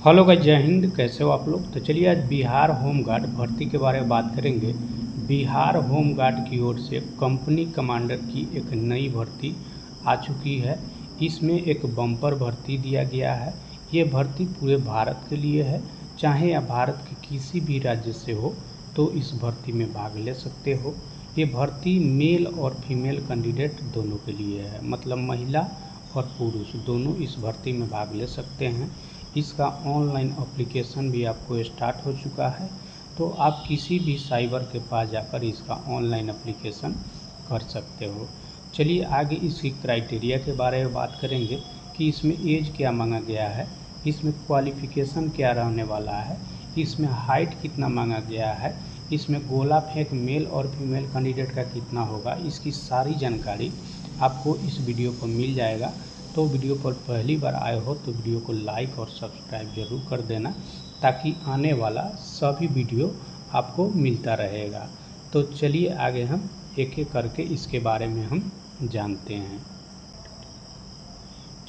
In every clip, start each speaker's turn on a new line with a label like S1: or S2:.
S1: Hello guys, जय हिंद। कैसे हो आप लोग। तो चलिए आज बिहार होम गार्ड भर्ती के बारे में बात करेंगे। बिहार होम गार्ड की ओर से कंपनी कमांडर की एक नई भर्ती आ चुकी है। इसमें एक बम्पर भर्ती दिया गया है। ये भर्ती पूरे भारत के लिए है। चाहे आप भारत के किसी भी राज्य से हो तो इस भर्ती में भाग ले सकते हो। ये भर्ती मेल और फीमेल कैंडिडेट दोनों के लिए है, मतलब महिला और पुरुष दोनों इस भर्ती में भाग ले सकते हैं। इसका ऑनलाइन एप्लीकेशन भी आपको स्टार्ट हो चुका है, तो आप किसी भी साइबर के पास जाकर इसका ऑनलाइन एप्लीकेशन कर सकते हो। चलिए आगे इसकी क्राइटेरिया के बारे में बात करेंगे कि इसमें एज क्या मांगा गया है, इसमें क्वालिफ़िकेशन क्या रहने वाला है, इसमें हाइट कितना मांगा गया है, इसमें गोला फेंक मेल और फीमेल कैंडिडेट का कितना होगा। इसकी सारी जानकारी आपको इस वीडियो पर मिल जाएगा। तो वीडियो पर पहली बार आए हो तो वीडियो को लाइक और सब्सक्राइब जरूर कर देना, ताकि आने वाला सभी वीडियो आपको मिलता रहेगा। तो चलिए आगे हम एक एक करके इसके बारे में हम जानते हैं।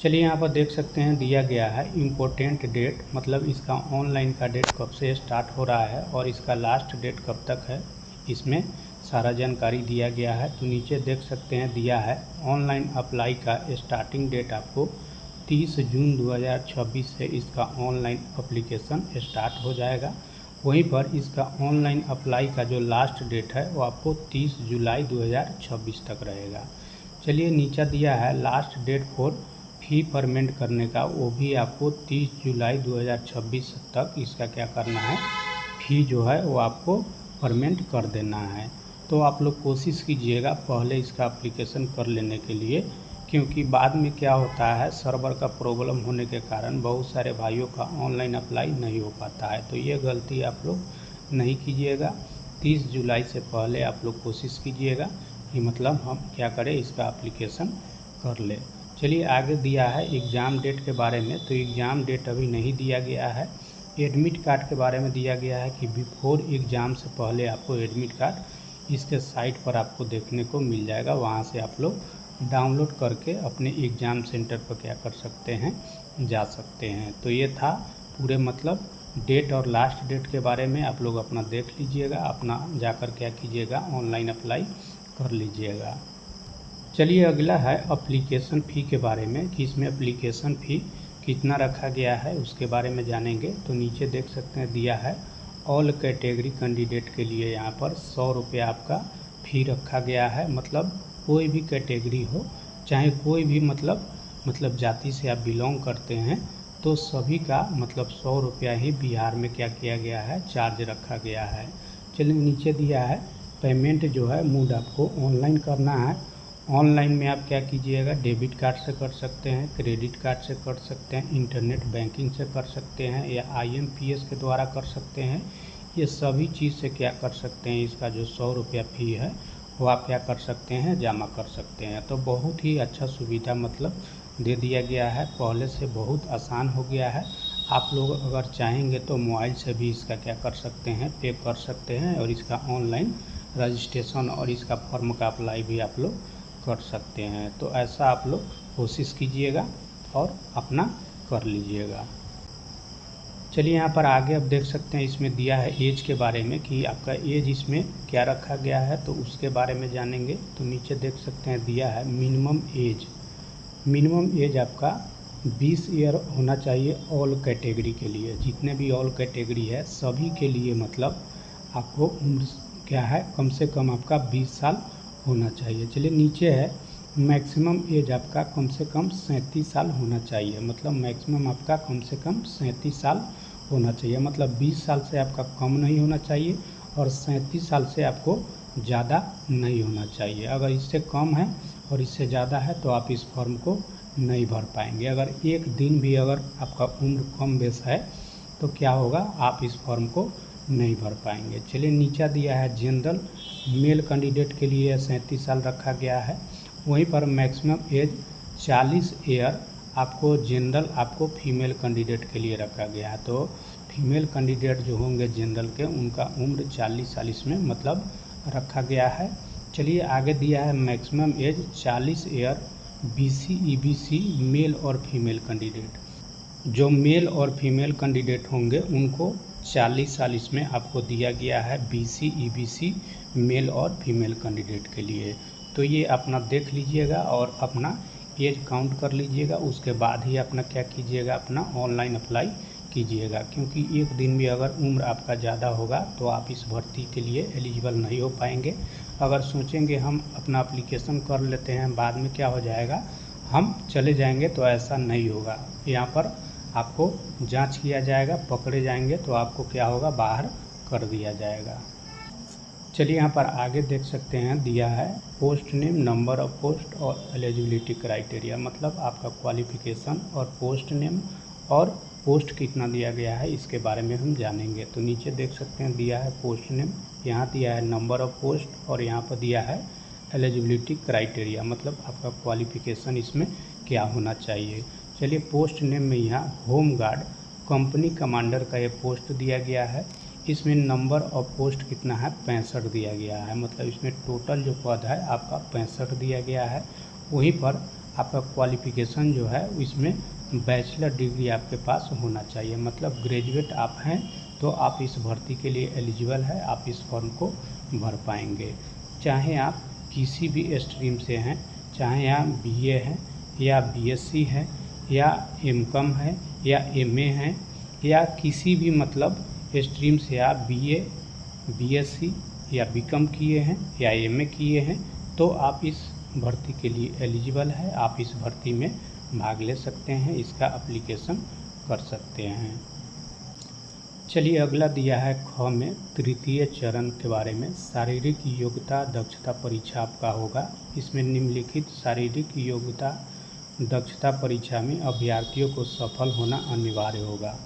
S1: चलिए यहाँ पर देख सकते हैं दिया गया है इम्पोर्टेंट डेट, मतलब इसका ऑनलाइन का डेट कब से स्टार्ट हो रहा है और इसका लास्ट डेट कब तक है, इसमें सारा जानकारी दिया गया है। तो नीचे देख सकते हैं दिया है ऑनलाइन अप्लाई का स्टार्टिंग डेट आपको 30 जून 2026 से इसका ऑनलाइन एप्लीकेशन स्टार्ट हो जाएगा। वहीं पर इसका ऑनलाइन अप्लाई का जो लास्ट डेट है वो आपको 30 जुलाई 2026 तक रहेगा। चलिए नीचे दिया है last date for fee payment करने का, वो भी आपको 30 जुलाई 2026 तक इसका क्या करना है, फ़ी जो है वो आपको पेमेंट कर देना है। तो आप लोग कोशिश कीजिएगा पहले इसका एप्लीकेशन कर लेने के लिए, क्योंकि बाद में क्या होता है सर्वर का प्रॉब्लम होने के कारण बहुत सारे भाइयों का ऑनलाइन अप्लाई नहीं हो पाता है। तो ये गलती आप लोग नहीं कीजिएगा। 30 जुलाई से पहले आप लोग कोशिश कीजिएगा कि मतलब हम क्या करें, इसका एप्लीकेशन कर ले। चलिए आगे दिया है एग्ज़ाम डेट के बारे में। तो एग्ज़ाम डेट अभी नहीं दिया गया है। एडमिट कार्ड के बारे में दिया गया है कि बिफोर एग्ज़ाम से पहले आपको एडमिट कार्ड इसके साइट पर आपको देखने को मिल जाएगा। वहाँ से आप लोग डाउनलोड करके अपने एग्ज़ाम सेंटर पर क्या कर सकते हैं, जा सकते हैं। तो ये था पूरे मतलब डेट और लास्ट डेट के बारे में आप लोग अपना देख लीजिएगा, अपना जाकर क्या कीजिएगा ऑनलाइन अप्लाई कर लीजिएगा। चलिए अगला है एप्लीकेशन फ़ी के बारे में कि इसमें एप्लीकेशन फ़ी कितना रखा गया है उसके बारे में जानेंगे। तो नीचे देख सकते हैं दिया है ऑल कैटेगरी कैंडिडेट के लिए यहाँ पर 100 रुपये आपका फ़ी रखा गया है। मतलब कोई भी कैटेगरी हो, चाहे कोई भी मतलब जाति से आप बिलोंग करते हैं, तो सभी का मतलब 100 रुपया ही बिहार में क्या किया गया है, चार्ज रखा गया है। चलिए नीचे दिया है पेमेंट जो है मोड आपको ऑनलाइन करना है। ऑनलाइन में आप क्या कीजिएगा, डेबिट कार्ड से कर सकते हैं, क्रेडिट कार्ड से कर सकते हैं, इंटरनेट बैंकिंग से कर सकते हैं, या IMPS के द्वारा कर सकते हैं। ये सभी चीज़ से क्या कर सकते हैं, इसका जो 100 रुपया फ़ी है वो आप क्या कर सकते हैं, जमा कर सकते हैं। तो बहुत ही अच्छा सुविधा मतलब दे दिया गया है, पहले से बहुत आसान हो गया है। आप लोग अगर चाहेंगे तो मोबाइल से भी इसका क्या कर सकते हैं, पे कर सकते हैं, और इसका ऑनलाइन रजिस्ट्रेशन और इसका फॉर्म का अप्लाई भी आप लोग कर सकते हैं। तो ऐसा आप लोग कोशिश कीजिएगा और अपना कर लीजिएगा। चलिए यहाँ पर आगे आप देख सकते हैं इसमें दिया है एज के बारे में कि आपका एज इसमें क्या रखा गया है, तो उसके बारे में जानेंगे। तो नीचे देख सकते हैं दिया है मिनिमम एज। मिनिमम एज आपका 20 ईयर होना चाहिए ऑल कैटेगरी के लिए। जितने भी ऑल कैटेगरी है सभी के लिए मतलब आपको उम्र क्या है, कम से कम आपका 20 साल होना चाहिए। चलिए नीचे है मैक्सिमम एज आपका कम से कम 37 साल होना चाहिए। मतलब मैक्सिमम आपका कम से कम 37 साल होना चाहिए। मतलब 20 साल से आपका कम नहीं होना चाहिए और 37 साल से आपको ज़्यादा नहीं होना चाहिए। अगर इससे कम है और इससे ज़्यादा है तो आप इस फॉर्म को नहीं भर पाएंगे। अगर एक दिन भी अगर आपका उम्र कम बेस है तो क्या होगा, आप इस फॉर्म को नहीं भर पाएंगे। चलिए नीचे दिया है जनरल मेल कैंडिडेट के लिए 37 साल रखा गया है। वहीं पर मैक्सिमम एज 40 ईयर आपको जनरल आपको फीमेल कैंडिडेट के लिए रखा गया है। तो फीमेल कैंडिडेट जो होंगे जनरल के, उनका उम्र 40 साल इसमें मतलब रखा गया है। चलिए आगे दिया है maximum age 40 year BC EBC male और फीमेल कैंडिडेट। जो मेल और फीमेल कैंडिडेट होंगे उनको 40 साल इसमें आपको दिया गया है BC EBC मेल और फीमेल कैंडिडेट के लिए। तो ये अपना देख लीजिएगा और अपना एज काउंट कर लीजिएगा, उसके बाद ही अपना क्या कीजिएगा, अपना ऑनलाइन अप्लाई कीजिएगा। क्योंकि एक दिन भी अगर उम्र आपका ज़्यादा होगा तो आप इस भर्ती के लिए एलिजिबल नहीं हो पाएंगे। अगर सोचेंगे हम अपना एप्लीकेशन कर लेते हैं बाद में क्या हो जाएगा, हम चले जाएंगे, तो ऐसा नहीं होगा। यहाँ पर आपको जांच किया जाएगा, पकड़े जाएंगे तो आपको क्या होगा, बाहर कर दिया जाएगा। चलिए यहाँ पर आगे देख सकते हैं, दिया है post name, number of post और एलिजिबिलिटी क्राइटेरिया, मतलब आपका क्वालिफिकेशन और पोस्ट नेम और पोस्ट कितना दिया गया है इसके बारे में हम जानेंगे। तो नीचे देख सकते हैं दिया है पोस्ट नेम, यहाँ दिया है नंबर ऑफ पोस्ट और यहाँ पर दिया है एलिजिबिलिटी क्राइटेरिया, मतलब आपका क्वालिफिकेशन इसमें क्या होना चाहिए। चलिए पोस्ट नेम में यहाँ होम गार्ड कंपनी कमांडर का ये पोस्ट दिया गया है। इसमें नंबर ऑफ पोस्ट कितना है, 65 दिया गया है, मतलब इसमें टोटल जो पद है आपका 65 दिया गया है। वहीं पर आपका क्वालिफिकेशन जो है इसमें बैचलर डिग्री आपके पास होना चाहिए, मतलब ग्रेजुएट आप हैं तो आप इस भर्ती के लिए एलिजिबल है, आप इस फॉर्म को भर पाएंगे। चाहे आप किसी भी स्ट्रीम से हैं, चाहे आप BA हैं या BSc है या M.Com है या MA है या किसी भी मतलब स्ट्रीम से आप BA BSc या B.Com किए हैं या MA किए हैं तो आप इस भर्ती के लिए एलिजिबल है, आप इस भर्ती में भाग ले सकते हैं, इसका एप्लीकेशन कर सकते हैं। चलिए अगला दिया है ख में तृतीय चरण के बारे में, शारीरिक योग्यता दक्षता परीक्षा आपका होगा। इसमें निम्नलिखित शारीरिक योग्यता दक्षता परीक्षा में अभ्यर्थियों को सफल होना अनिवार्य होगा,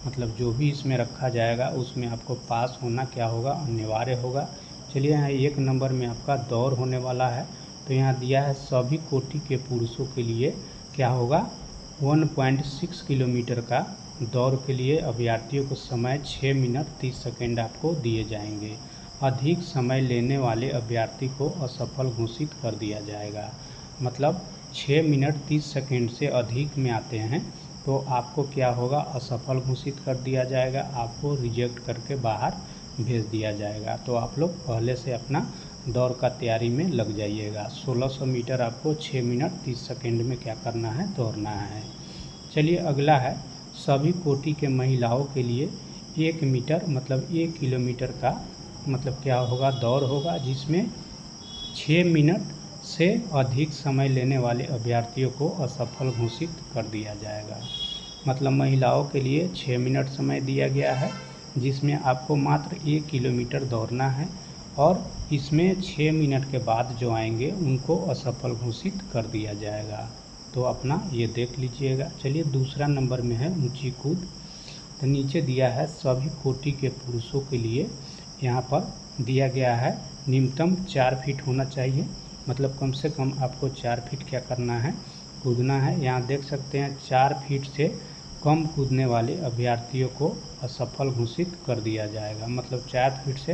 S1: मतलब जो भी इसमें रखा जाएगा उसमें आपको पास होना क्या होगा, अनिवार्य होगा। चलिए यहाँ 1 नंबर में आपका दौड़ होने वाला है, तो यहाँ दिया है सभी कोटि के पुरुषों के लिए क्या होगा, 1.6 किलोमीटर का दौड़ के लिए अभ्यर्थियों को समय 6 मिनट 30 सेकेंड आपको दिए जाएंगे। अधिक समय लेने वाले अभ्यर्थी को असफल घोषित कर दिया जाएगा, मतलब 6 मिनट 30 सेकेंड से अधिक में आते हैं तो आपको क्या होगा, असफल घोषित कर दिया जाएगा, आपको रिजेक्ट करके बाहर भेज दिया जाएगा। तो आप लोग पहले से अपना दौड़ का तैयारी में लग जाइएगा। 1600 मीटर आपको 6 मिनट 30 सेकेंड में क्या करना है, दौड़ना है। चलिए अगला है सभी कोटि के महिलाओं के लिए 1 मीटर मतलब 1 किलोमीटर का मतलब क्या होगा, दौड़ होगा, जिसमें 6 मिनट से अधिक समय लेने वाले अभ्यर्थियों को असफल घोषित कर दिया जाएगा। मतलब महिलाओं के लिए 6 मिनट समय दिया गया है, जिसमें आपको मात्र 1 किलोमीटर दौड़ना है और इसमें 6 मिनट के बाद जो आएंगे उनको असफल घोषित कर दिया जाएगा। तो अपना ये देख लीजिएगा। चलिए दूसरा नंबर में है ऊंची कूद, तो नीचे दिया है सभी कोटि के पुरुषों के लिए, यहाँ पर दिया गया है न्यूनतम 4 फीट होना चाहिए, मतलब कम से कम आपको 4 फीट क्या करना है, कूदना है। यहाँ देख सकते हैं 4 फीट से कम कूदने वाले अभ्यर्थियों को असफल घोषित कर दिया जाएगा, मतलब 4 फीट से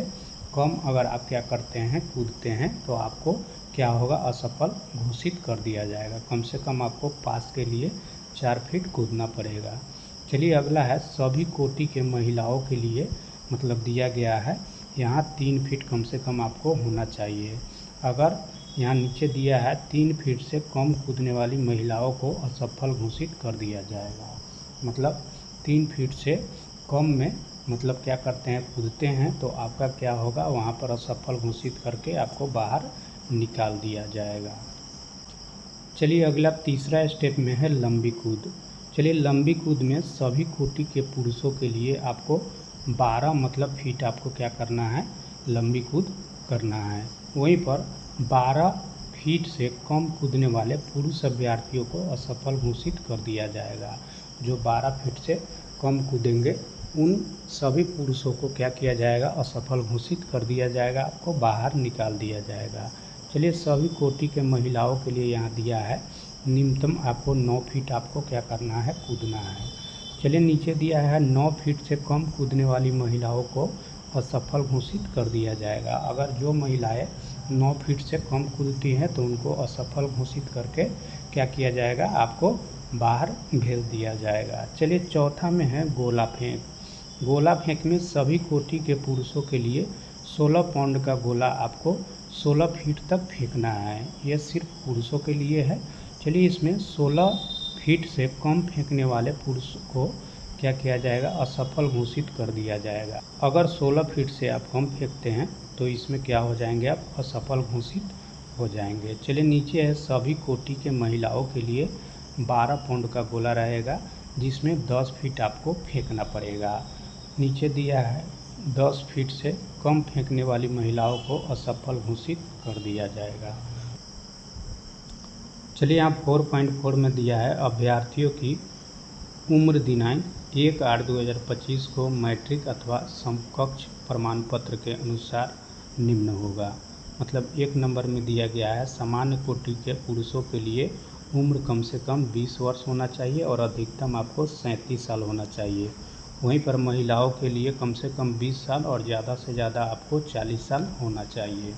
S1: कम अगर आप क्या करते हैं, कूदते हैं तो आपको क्या होगा, असफल घोषित कर दिया जाएगा। कम से कम आपको पास के लिए 4 फीट कूदना पड़ेगा। चलिए अगला है सभी कोटि के महिलाओं के लिए, मतलब दिया गया है यहाँ 3 फीट कम से कम आपको होना चाहिए। अगर यहाँ नीचे दिया है 3 फीट से कम कूदने वाली महिलाओं को असफल घोषित कर दिया जाएगा, मतलब 3 फीट से कम में मतलब क्या करते हैं, कूदते हैं तो आपका क्या होगा, वहाँ पर असफल घोषित करके आपको बाहर निकाल दिया जाएगा। चलिए अगला तीसरा स्टेप में है लंबी कूद। चलिए लंबी कूद में सभी कोटि के पुरुषों के लिए आपको 12 मतलब फीट आपको क्या करना है, लंबी कूद करना है। वहीं पर 12 फीट से कम कूदने वाले पुरुष अभ्यर्थियों को असफल घोषित कर दिया जाएगा। जो 12 फीट से कम कूदेंगे उन सभी पुरुषों को क्या किया जाएगा, असफल घोषित कर दिया जाएगा, आपको बाहर निकाल दिया जाएगा। चलिए सभी कोटि के महिलाओं के लिए यहाँ दिया है न्यूनतम आपको 9 फीट आपको क्या करना है, कूदना है। चलिए नीचे दिया है 9 फीट से कम कूदने वाली महिलाओं को असफल घोषित कर दिया जाएगा। अगर जो महिलाएं 9 फीट से कम कूदती हैं तो उनको असफल घोषित करके क्या किया जाएगा, आपको बाहर भेज दिया जाएगा। चलिए चौथा में है गोला फेंक। गोला फेंक में सभी कोटि के पुरुषों के लिए 16 पाउंड का गोला आपको 16 फीट तक फेंकना है। यह सिर्फ पुरुषों के लिए है। चलिए इसमें 16 फीट से कम फेंकने वाले पुरुष को क्या किया जाएगा, असफल घोषित कर दिया जाएगा। अगर 16 फीट से आप कम फेंकते हैं तो इसमें क्या हो जाएंगे, आप असफल घोषित हो जाएंगे। चलिए नीचे है सभी कोटि के महिलाओं के लिए 12 पाउंड का गोला रहेगा, जिसमें 10 फीट आपको फेंकना पड़ेगा। नीचे दिया है 10 फीट से कम फेंकने वाली महिलाओं को असफल घोषित कर दिया जाएगा। चलिए यहाँ 4.4 में दिया है अभ्यर्थियों की उम्र दिनांक 1/8/2025 को मैट्रिक अथवा समकक्ष प्रमाण पत्र के अनुसार निम्न होगा। मतलब 1 नंबर में दिया गया है सामान्य कोटि के पुरुषों के लिए उम्र कम से कम 20 वर्ष होना चाहिए और अधिकतम आपको 37 साल होना चाहिए। वहीं पर महिलाओं के लिए कम से कम 20 साल और ज़्यादा से ज़्यादा आपको 40 साल होना चाहिए।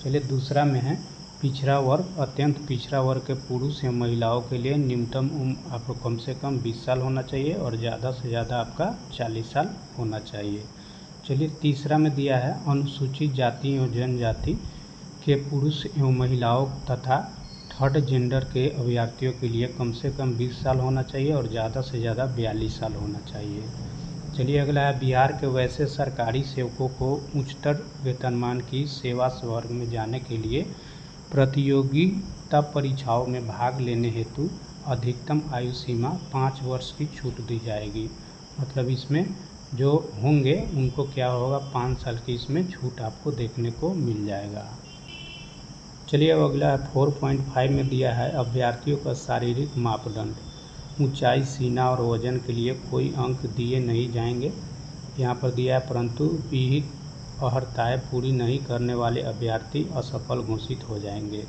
S1: चलिए दूसरा में है पिछड़ा वर्ग। अत्यंत पिछड़ा वर्ग के पुरुष या महिलाओं के लिए न्यूनतम उम्र आपको कम से कम 20 साल होना चाहिए और ज़्यादा से ज़्यादा आपका 40 साल होना चाहिए। चलिए तीसरा में दिया है अनुसूचित जाति एवं जनजाति के पुरुष एवं महिलाओं तथा थर्ड जेंडर के अभ्यर्थियों के लिए कम से कम 20 साल होना चाहिए और ज़्यादा से ज़्यादा 42 साल होना चाहिए। चलिए अगला है बिहार के वैसे सरकारी सेवकों को उच्चतर वेतनमान की सेवा वर्ग में जाने के लिए प्रतियोगिता परीक्षाओं में भाग लेने हेतु अधिकतम आयु सीमा 5 वर्ष की छूट दी जाएगी। मतलब इसमें जो होंगे उनको क्या होगा, 5 साल की इसमें छूट आपको देखने को मिल जाएगा। चलिए अब अगला 4.5 में दिया है अभ्यर्थियों का शारीरिक मापदंड। ऊंचाई, सीना और वजन के लिए कोई अंक दिए नहीं जाएंगे। यहाँ पर दिया है परंतु विहित अर्हताएँ पूरी नहीं करने वाले अभ्यर्थी असफल घोषित हो जाएंगे।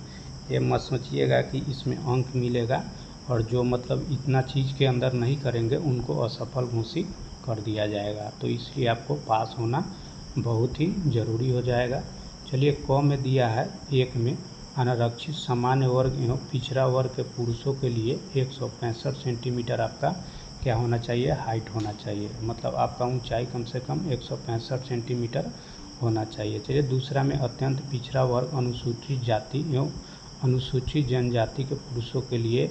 S1: ये मत सोचिएगा कि इसमें अंक मिलेगा और जो मतलब इतना चीज़ के अंदर नहीं करेंगे उनको असफल घोषित कर दिया जाएगा। तो इसलिए आपको पास होना बहुत ही ज़रूरी हो जाएगा। चलिए क में दिया है 1 में अनारक्षित सामान्य वर्ग एवं पिछड़ा वर्ग के पुरुषों के लिए 165 सेंटीमीटर आपका क्या होना चाहिए, हाइट होना चाहिए। मतलब आपका ऊंचाई कम से कम 165 सेंटीमीटर होना चाहिए। चलिए दूसरा में अत्यंत पिछड़ा वर्ग अनुसूचित जाति एवं अनुसूचित जनजाति के पुरुषों के लिए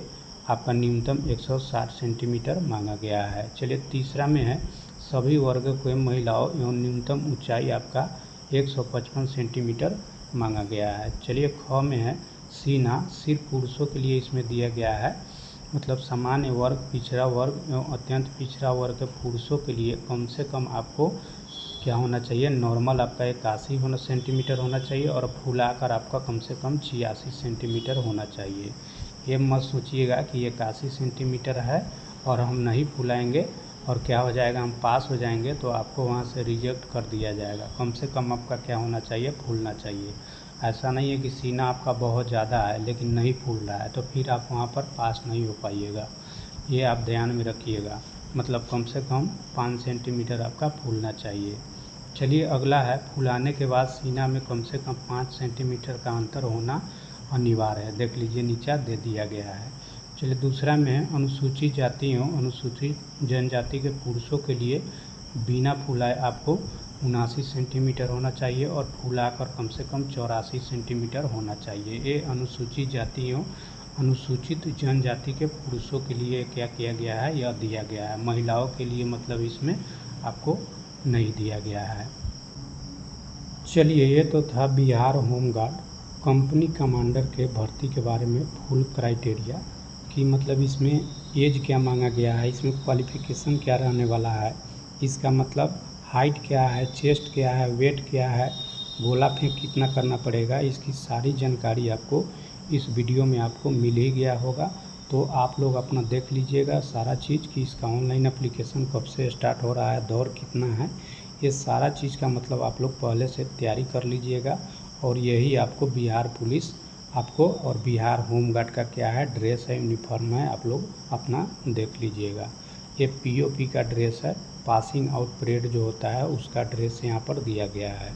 S1: आपका न्यूनतम 160 सेंटीमीटर मांगा गया है। चलिए तीसरा में है सभी वर्ग के महिलाओं एवं न्यूनतम ऊंचाई आपका 155 सेंटीमीटर मांगा गया है। चलिए ख में है सीना, सिर्फ पुरुषों के लिए इसमें दिया गया है। मतलब सामान्य वर्ग, पिछड़ा वर्ग एवं अत्यंत पिछड़ा वर्ग के पुरुषों के लिए कम से कम आपको क्या होना चाहिए, नॉर्मल आपका 81 सेंटीमीटर होना चाहिए और फूलाकर आपका कम से कम 86 सेंटीमीटर होना चाहिए। ये मत सोचिएगा कि 81 सेंटीमीटर है और हम नहीं फुलाएंगे और क्या हो जाएगा, हम पास हो जाएंगे तो आपको वहाँ से रिजेक्ट कर दिया जाएगा। कम से कम आपका क्या होना चाहिए, फूलना चाहिए। ऐसा नहीं है कि सीना आपका बहुत ज़्यादा है लेकिन नहीं फूल रहा है तो फिर आप वहाँ पर पास नहीं हो पाइएगा। ये आप ध्यान में रखिएगा। मतलब कम से कम 5 सेंटीमीटर आपका फूलना चाहिए। चलिए अगला है फुलाने के बाद सीना में कम से कम 5 सेंटीमीटर का अंतर होना अनिवार्य है। देख लीजिए नीचे दे दिया गया है। चलिए दूसरा में है अनुसूचित जाति एवं अनुसूचित जनजाति के पुरुषों के लिए बिना फुलाए आपको 79 सेंटीमीटर होना चाहिए और फुलाकर कम से कम 84 सेंटीमीटर होना चाहिए। ये अनुसूचित जाति एवं अनुसूचित जनजाति के पुरुषों के लिए क्या किया गया है, यह दिया गया है। महिलाओं के लिए मतलब इसमें आपको नहीं दिया गया है। चलिए ये तो था बिहार होमगार्ड कंपनी कमांडर के भर्ती के बारे में फुल क्राइटेरिया कि मतलब इसमें एज क्या मांगा गया है, इसमें क्वालिफ़िकेशन क्या रहने वाला है, इसका मतलब हाइट क्या है, चेस्ट क्या है, वेट क्या है, गोला फेंक कितना करना पड़ेगा, इसकी सारी जानकारी आपको इस वीडियो में आपको मिल ही गया होगा। तो आप लोग अपना देख लीजिएगा सारा चीज़ कि इसका ऑनलाइन एप्लीकेशन कब से स्टार्ट हो रहा है, दौर कितना है, ये सारा चीज़ का मतलब आप लोग पहले से तैयारी कर लीजिएगा। और यही आपको बिहार पुलिस आपको और बिहार होमगार्ड का क्या है ड्रेस है, यूनिफॉर्म है, आप लोग अपना देख लीजिएगा। ये पीओपी का ड्रेस है, पासिंग आउट परेड जो होता है उसका ड्रेस यहाँ पर दिया गया है।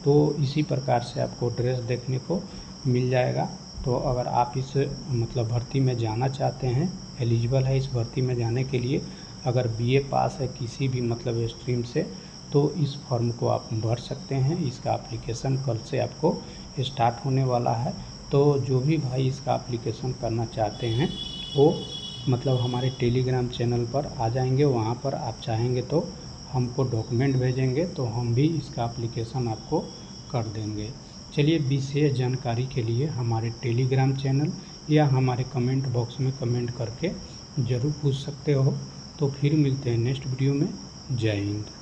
S1: तो इसी प्रकार से आपको ड्रेस देखने को मिल जाएगा। तो अगर आप इस मतलब भर्ती में जाना चाहते हैं, एलिजिबल है इस भर्ती में जाने के लिए, अगर बीए पास है किसी भी मतलब स्ट्रीम से, तो इस फॉर्म को आप भर सकते हैं। इसका एप्लीकेशन कल से आपको स्टार्ट होने वाला है। तो जो भी भाई इसका एप्लीकेशन करना चाहते हैं वो मतलब हमारे टेलीग्राम चैनल पर आ जाएंगे, वहाँ पर आप चाहेंगे तो हमको डॉक्यूमेंट भेजेंगे तो हम भी इसका एप्लीकेशन आपको कर देंगे। चलिए, विशेष जानकारी के लिए हमारे टेलीग्राम चैनल या हमारे कमेंट बॉक्स में कमेंट करके ज़रूर पूछ सकते हो। तो फिर मिलते हैं नेक्स्ट वीडियो में। जय हिंद।